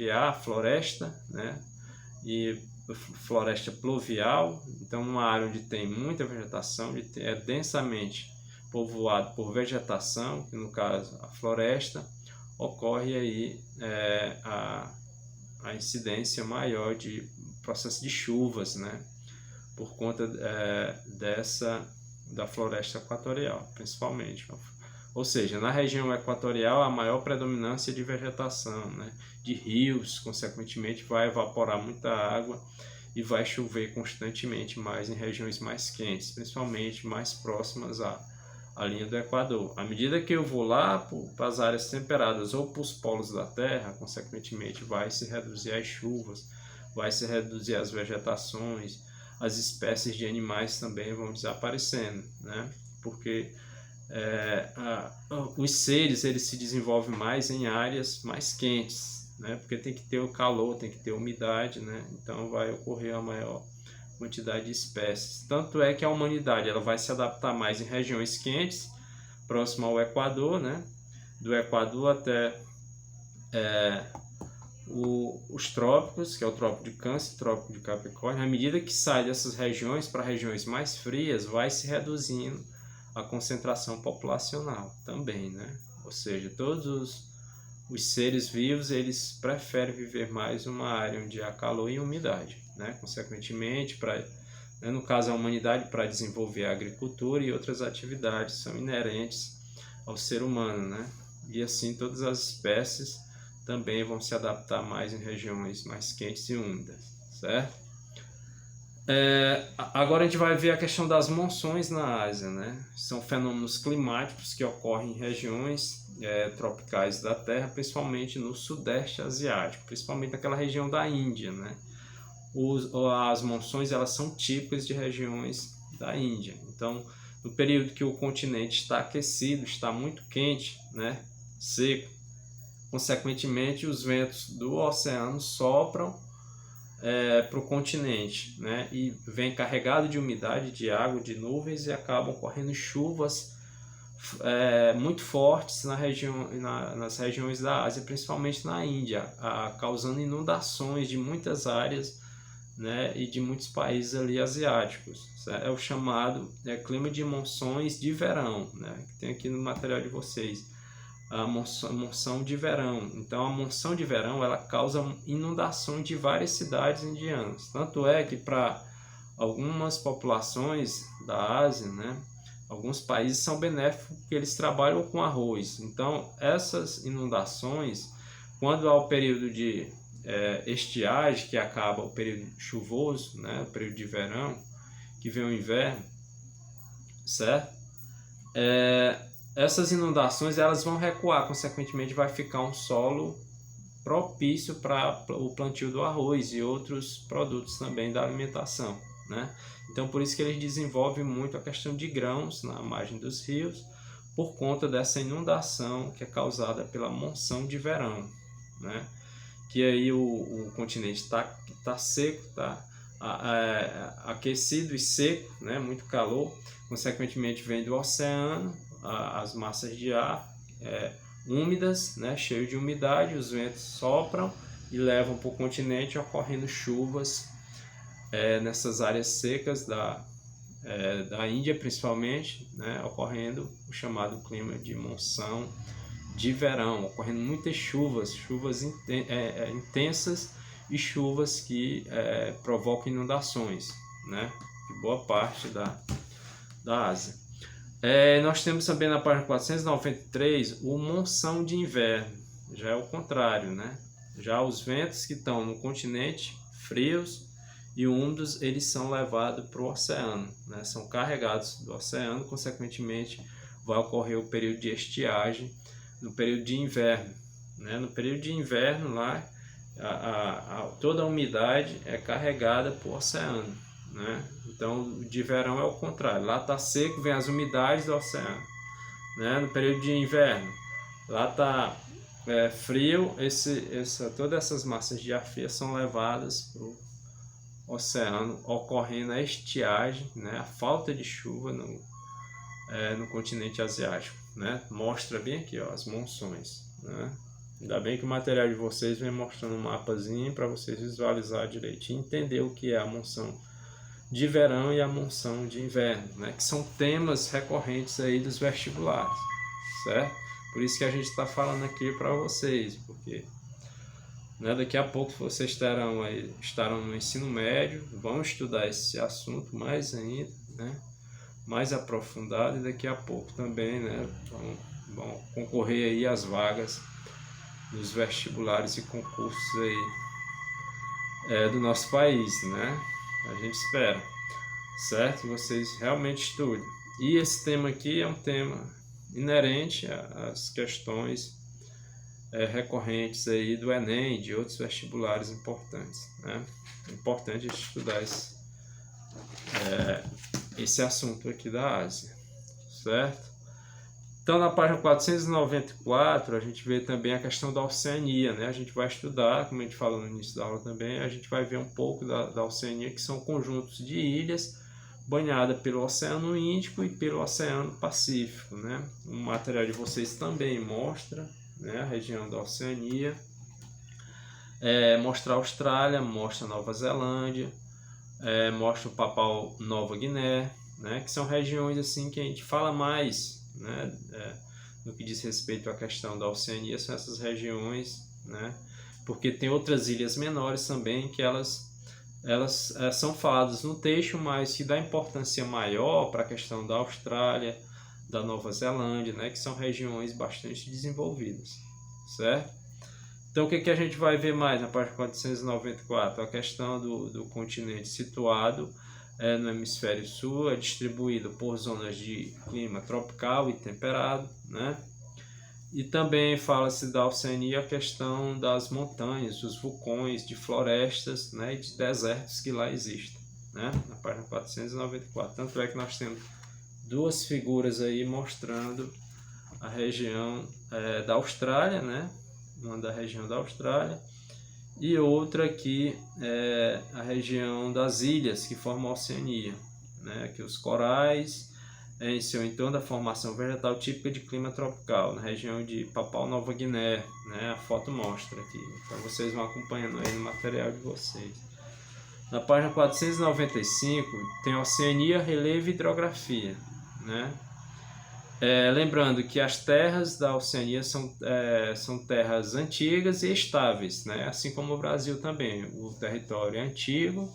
porque há floresta, né? E floresta pluvial, então uma área onde tem muita vegetação, é densamente povoado por vegetação, que no caso a floresta, ocorre aí a incidência maior de processo de chuvas, né? Por conta da floresta equatorial, principalmente. Ou seja, na região equatorial, a maior predominância de vegetação, né? De rios, consequentemente, vai evaporar muita água e vai chover constantemente mais em regiões mais quentes, principalmente mais próximas à linha do Equador. À medida que eu vou lá para as áreas temperadas ou para os polos da Terra, consequentemente, vai se reduzir as chuvas, vai se reduzir as vegetações, as espécies de animais também vão desaparecendo, né? Porque os seres eles se desenvolvem mais em áreas mais quentes, né? Porque tem que ter o calor, tem que ter umidade, né? Então vai ocorrer a maior quantidade de espécies. Tanto é que a humanidade ela vai se adaptar mais em regiões quentes, próximo ao Equador, né? Do Equador até os trópicos, que é o trópico de Câncer, o trópico de Capricórnio. À medida que sai dessas regiões para regiões mais frias, vai se reduzindo a concentração populacional também, né? Ou seja, todos os seres vivos eles preferem viver mais numa área onde há calor e umidade, né? Consequentemente, no caso a humanidade, para desenvolver a agricultura e outras atividades são inerentes ao ser humano, né? E assim todas as espécies também vão se adaptar mais em regiões mais quentes e úmidas, certo? Agora a gente vai ver a questão das monções na Ásia, né? São fenômenos climáticos que ocorrem em regiões tropicais da Terra, principalmente no sudeste asiático, principalmente naquela região da Índia, né? As monções elas são típicas de regiões da Índia. Então, no período que o continente está aquecido, está muito quente, né? Seco, consequentemente os ventos do oceano sopram para o continente, né? E vem carregado de umidade, de água, de nuvens e acabam ocorrendo chuvas muito fortes nas regiões da Ásia, principalmente na Índia, causando inundações de muitas áreas, né? E de muitos países ali asiáticos. É o chamado clima de monções de verão, né? Que tem aqui no material de vocês. A monção de verão. Então a monção de verão ela causa inundação de várias cidades indianas. Tanto é que para algumas populações da Ásia, né, alguns países são benéficos porque eles trabalham com arroz. Então essas inundações, quando há o período de estiagem, que acaba o período chuvoso, né, o período de verão, que vem o inverno, certo? Essas inundações elas vão recuar, consequentemente vai ficar um solo propício para o plantio do arroz e outros produtos também da alimentação, né? Então por isso que eles desenvolvem muito a questão de grãos na margem dos rios, por conta dessa inundação que é causada pela monção de verão, né? Que aí o continente tá seco, tá aquecido e seco, né? Muito calor, consequentemente vem do oceano, as massas de ar úmidas, né, cheio de umidade, os ventos sopram e levam para o continente, ocorrendo chuvas nessas áreas secas da Índia principalmente, né, ocorrendo o chamado clima de monção de verão, ocorrendo muitas chuvas intensas e chuvas que provocam inundações, né, de boa parte da Ásia. Nós temos também na página 493 o monção de inverno, já é o contrário, né? Já os ventos que estão no continente, frios e úmidos, eles são levados para o oceano, né? São carregados do oceano, consequentemente vai ocorrer o período de estiagem no período de inverno, né? No período de inverno lá, toda a umidade é carregada para o oceano, né? Então de verão é o contrário, lá está seco, vem as umidades do oceano, né? No período de inverno lá está frio, todas essas massas de ar fria são levadas para o oceano, ocorrendo a estiagem, né? A falta de chuva no continente asiático, né? Mostra bem aqui, ó, as monções, né? Ainda bem que o material de vocês vem mostrando um mapazinho para vocês visualizar direitinho, entender o que é a monção de verão e a monção de inverno, né? Que são temas recorrentes aí dos vestibulares, certo? Por isso que a gente está falando aqui para vocês, porque, né, daqui a pouco vocês estarão no ensino médio, vão estudar esse assunto mais ainda, né? Mais aprofundado, e daqui a pouco também, né, vão concorrer aí às vagas dos vestibulares e concursos aí do nosso país, né? A gente espera, certo? Que vocês realmente estudem. E esse tema aqui é um tema inerente às questões recorrentes aí do Enem e de outros vestibulares importantes, né? É importante estudar esse assunto aqui da Ásia, certo? Então, na página 494, a gente vê também a questão da Oceania, né? A gente vai estudar, como a gente falou no início da aula também, a gente vai ver um pouco da Oceania, que são conjuntos de ilhas banhadas pelo Oceano Índico e pelo Oceano Pacífico, né? O material de vocês também mostra, né, a região da Oceania, mostra a Austrália, mostra a Nova Zelândia, mostra o Papua Nova Guiné, né, que são regiões assim que a gente fala mais, né, no que diz respeito à questão da Oceania, são essas regiões, né, porque tem outras ilhas menores também que elas são faladas no texto, mas que dá importância maior para a questão da Austrália, da Nova Zelândia, né, que são regiões bastante desenvolvidas, certo? Então, o que a gente vai ver mais na página 494? A questão do continente situado no hemisfério sul, é distribuído por zonas de clima tropical e temperado, né? E também fala-se da Oceania a questão das montanhas, dos vulcões, de florestas, né, e de desertos que lá existem, né? Na página 494. Tanto é que nós temos duas figuras aí mostrando a região da Austrália, né? Uma da região da Austrália e outra aqui a região das ilhas que formam a Oceania, né? Aqui os corais em seu entorno da formação vegetal típica de clima tropical, na região de Papua Nova Guiné, né? A foto mostra aqui, então vocês vão acompanhando aí no material de vocês. Na página 495 tem Oceania, relevo e hidrografia, né? Lembrando que as terras da Oceania são terras antigas e estáveis, né? Assim como o Brasil também. O território é antigo,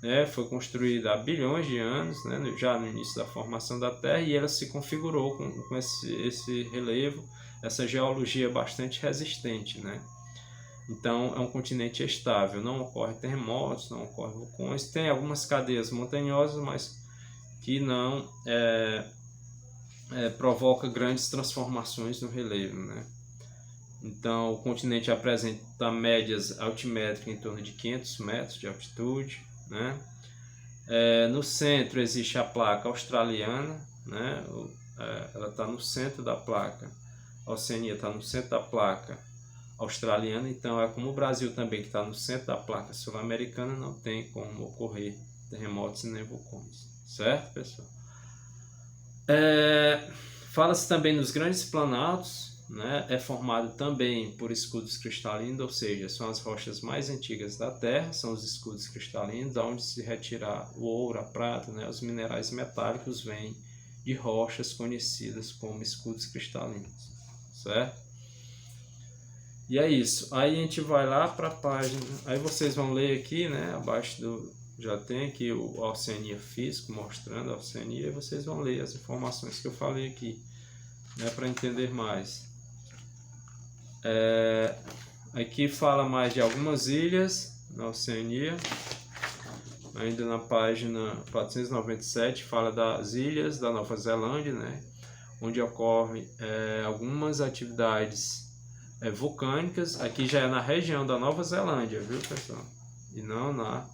né? Foi construído há bilhões de anos, né? Já no início da formação da Terra, e ela se configurou com esse relevo, essa geologia bastante resistente, né? Então é um continente estável, não ocorre terremotos, não ocorre vulcões, tem algumas cadeias montanhosas, mas que não provoca grandes transformações no relevo, né? Então, o continente apresenta médias altimétricas em torno de 500 metros de altitude, né? No centro existe a placa australiana, né? Ela está no centro da placa. A Oceania está no centro da placa australiana, então é como o Brasil também, que está no centro da placa sul-americana, não tem como ocorrer terremotos nem vulcões, certo, pessoal? Fala-se também nos grandes planaltos, né? É formado também por escudos cristalinos, ou seja, são as rochas mais antigas da Terra, são os escudos cristalinos, onde se retira o ouro, a prata, né? Os minerais metálicos vêm de rochas conhecidas como escudos cristalinos, certo? E é isso. Aí a gente vai lá para a página, aí vocês vão ler aqui, né? Abaixo já tem aqui o Oceania Físico mostrando a Oceania, e vocês vão ler as informações que eu falei aqui, né, para entender mais. Aqui fala mais de algumas ilhas na Oceania, ainda na página 497 fala das ilhas da Nova Zelândia, né, onde ocorrem algumas atividades vulcânicas. Aqui já é na região da Nova Zelândia, viu, pessoal? E não na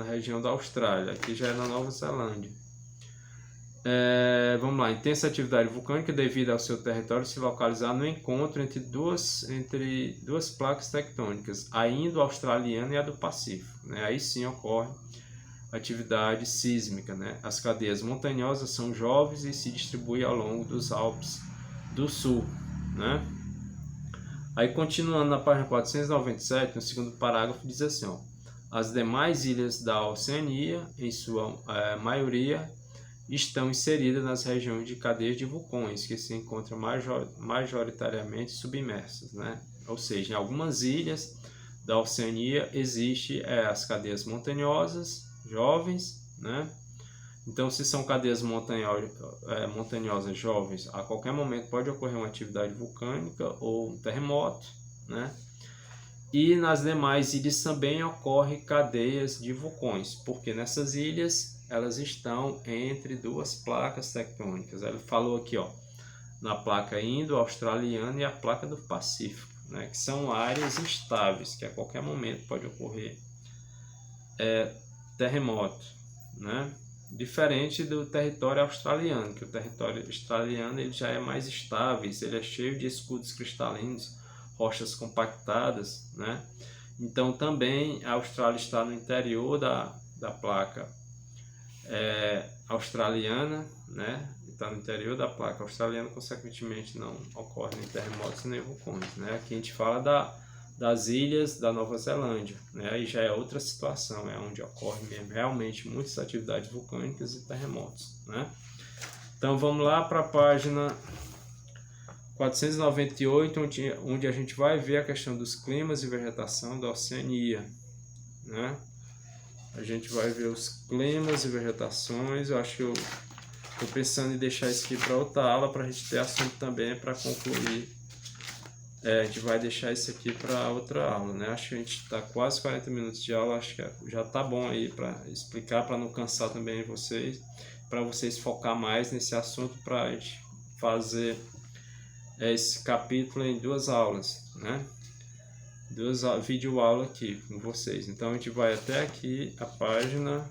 região da Austrália, aqui já é na Nova Zelândia. Vamos lá, intensa atividade vulcânica devido ao seu território se localizar no encontro entre duas placas tectônicas, a indo-australiana e a do Pacífico, né? Aí sim ocorre atividade sísmica, né? As cadeias montanhosas são jovens e se distribuem ao longo dos Alpes do Sul, né? Aí, continuando na página 497, no segundo parágrafo, diz assim, ó, as demais ilhas da Oceania, em sua maioria, estão inseridas nas regiões de cadeias de vulcões, que se encontram majoritariamente submersas, né? Ou seja, em algumas ilhas da Oceania existem as cadeias montanhosas jovens, né? Então, se são cadeias montanhosas jovens, a qualquer momento pode ocorrer uma atividade vulcânica ou um terremoto, né? E nas demais ilhas também ocorrem cadeias de vulcões, porque nessas ilhas elas estão entre duas placas tectônicas. Ele falou aqui, ó, na placa indo-australiana e a placa do Pacífico, né? Que são áreas instáveis, que a qualquer momento pode ocorrer terremoto, né? Diferente do território australiano, que o território australiano ele já é mais estável, ele é cheio de escudos cristalinos, rochas compactadas, né? Então também a Austrália está no interior da placa australiana, né? Está no interior da placa australiana, consequentemente não ocorre nem terremotos nem vulcões, né? Aqui a gente fala das ilhas da Nova Zelândia, né? Aí já é outra situação, é onde ocorre mesmo, realmente muitas atividades vulcânicas e terremotos, né? Então vamos lá para a página 498, onde a gente vai ver a questão dos climas e vegetação da Oceania, né? A gente vai ver os climas e vegetações. Eu acho que eu estou pensando em deixar isso aqui para outra aula, para a gente ter assunto também para concluir. A gente vai deixar isso aqui para outra aula, né? Acho que a gente está quase 40 minutos de aula, acho que já está bom aí para explicar, para não cansar também vocês, para vocês focar mais nesse assunto, para a gente fazer esse capítulo em 2 aulas, né? 2 videoaulas aqui com vocês. Então a gente vai até aqui a página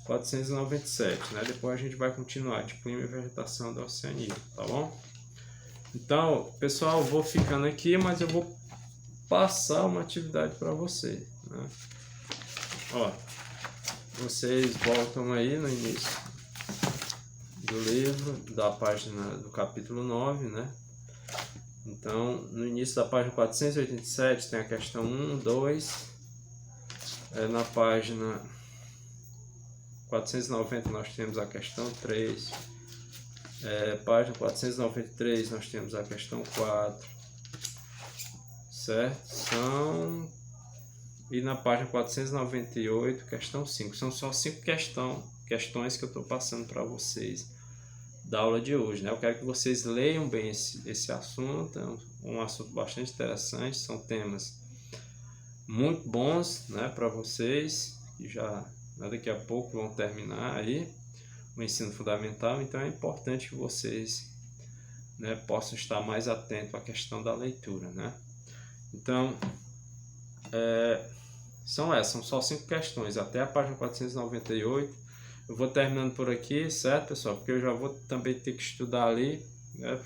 497, né? Depois a gente vai continuar de clima e vegetação da Oceania, tá bom? Então, pessoal, eu vou ficando aqui, mas eu vou passar uma atividade para vocês, né? Ó, vocês voltam aí no início do livro, da página do capítulo 9, né? Então, no início da página 487 tem a questão 1, 2. Na página 490 nós temos a questão 3. Página 493 nós temos a questão 4. Certo? E na página 498, questão 5. São só 5 questões que eu estou passando para vocês da aula de hoje, né? Eu quero que vocês leiam bem esse assunto, é um assunto bastante interessante, são temas muito bons, né, para vocês, que já daqui a pouco vão terminar aí o ensino fundamental, então é importante que vocês, né, possam estar mais atentos à questão da leitura, né? Então, são só 5 questões, até a página 498, eu vou terminando por aqui, certo, pessoal? Porque eu já vou também ter que estudar ali, né?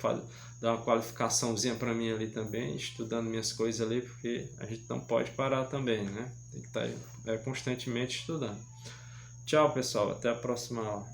Dar uma qualificaçãozinha para mim ali também, estudando minhas coisas ali, porque a gente não pode parar também, né? Tem que estar constantemente estudando. Tchau, pessoal. Até a próxima aula.